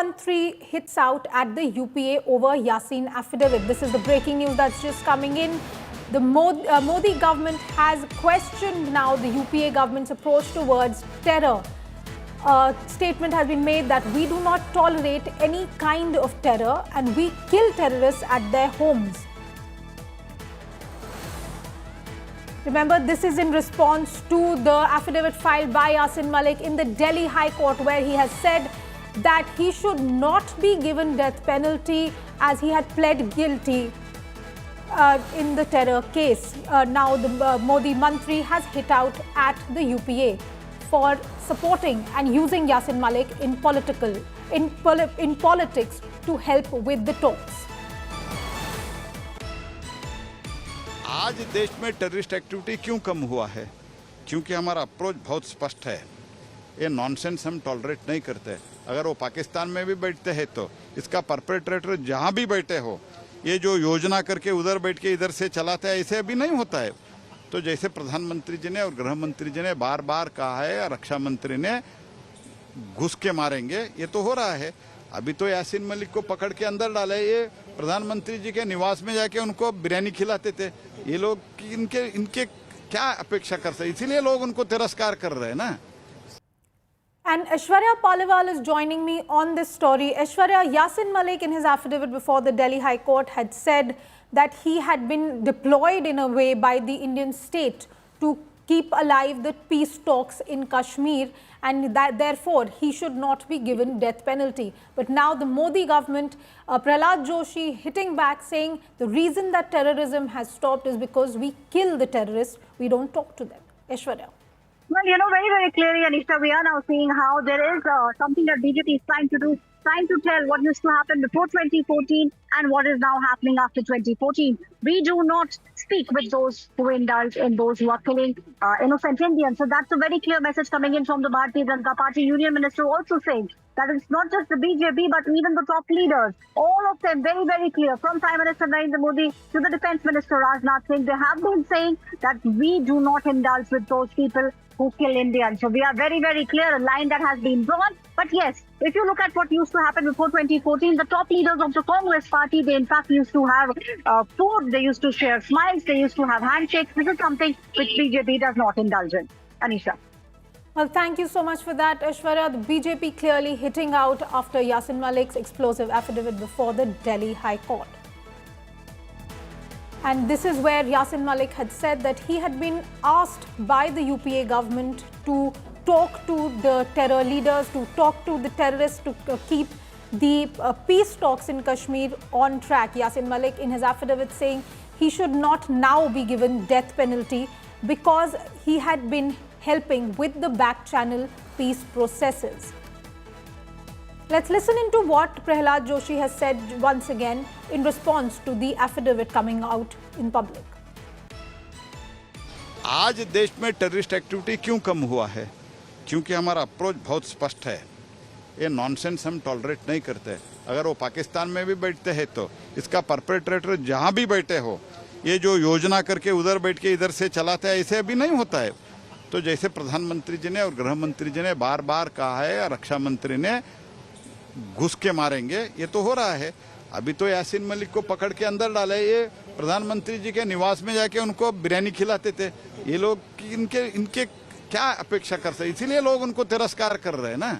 Mantri hits out at the UPA over Yasin affidavit. This is the breaking news that's just coming in. The Modi government has questioned now the UPA government's approach towards terror. A statement has been made that we do not tolerate any kind of terror and we kill terrorists at their homes. Remember, this is in response to the affidavit filed by Yasin Malik in the Delhi High Court, where he has said that he should not be given death penalty as he had pled guilty in the terror case. Now the Modi Mantri has hit out at the UPA for supporting and using Yasin Malik in politics to help with the talks. आज देश में terrorist activity क्यों कम हुआ है? क्योंकि हमारा approach बहुत स्पष्ट है। ये नॉनसेंस हम टॉलरेट नहीं करते। अगर वो पाकिस्तान में भी बैठते हैं तो इसका परपेट्रेटर जहां भी बैठे हो, ये जो योजना करके उधर बैठ के इधर से चलाते हैं, ऐसे अभी नहीं होता है। तो जैसे प्रधानमंत्री जी ने और गृह मंत्री जी ने बार बार कहा है, रक्षा मंत्री ने घुस के मारेंगे, ये तो हो रहा है। अभी तो यासीन मलिक को पकड़ के अंदर डाले, ये प्रधानमंत्री जी के निवास में जाके उनको बिरयानी खिलाते थे। ये लोग इनके क्या अपेक्षा कर सकते, इसीलिए लोग उनको तिरस्कार कर रहे हैं ना। And Aishwarya Paliwal is joining me on this story. Aishwarya, Yasin Malik in his affidavit before the Delhi High Court had said that he had been deployed in a way by the Indian state to keep alive the peace talks in Kashmir, and that therefore he should not be given death penalty. But now the Modi government, Prahlad Joshi hitting back, saying the reason that terrorism has stopped is because we kill the terrorists, we don't talk to them. Aishwarya. Well, very, very clearly, Anisha, we are now seeing how there is something that BJP is trying to do, trying to tell what used to happen before 2014 and what is now happening after 2014. We do not speak with those who indulge in those who are killing innocent Indians. So that's a very clear message coming in from the Bharatiya Janata Party Union Minister, also saying that it's not just the BJP, but even the top leaders, all of them very, very clear, from Prime Minister Narendra Modi to the Defence Minister Rajnath Singh. They have been saying that we do not indulge with those people who kill Indians. So we are very, very clear, a line that has been drawn. But yes, if you look at what used to happen before 2014, the top leaders of the Congress party, they in fact used to have food, they used to share smiles, they used to have handshakes. This is something which BJP does not indulge in. Anisha. Well, thank you so much for that, Aishwarya. The BJP clearly hitting out after Yasin Malik's explosive affidavit before the Delhi High Court. And this is where Yasin Malik had said that he had been asked by the UPA government to talk to the terror leaders, to talk to the terrorists, to keep the peace talks in Kashmir on track. Yasin Malik in his affidavit saying he should not now be given death penalty because he had been helping with the back channel peace processes. Let's listen into what Prahlad Joshi has said once again in response to the affidavit coming out in public. आज देश में terrorist activity क्यों कम हुआ है? क्योंकि हमारा approach बहुत स्पष्ट है। ये नॉनसेंस हम टॉलरेट नहीं करते। अगर वो पाकिस्तान में भी बैठते हैं तो इसका परपेट्रेटर जहां भी बैठे हो, ये जो योजना करके उधर बैठ के इधर से चलाते हैं, ऐसे अभी नहीं होता है। तो जैसे प्रधानमंत्री जी ने और गृह मंत्री जी ने बार बार कहा है, रक्षा मंत्री ने घुस के मारेंगे, ये तो हो रहा है। अभी तो यासीन मलिक को पकड़ के अंदर डाले, ये प्रधानमंत्री जी के निवास में जाके उनको बिरयानी खिलाते थे। ये लोग इनके क्या अपेक्षा कर सकते, इसीलिए लोग उनको तिरस्कार कर रहे हैं ना।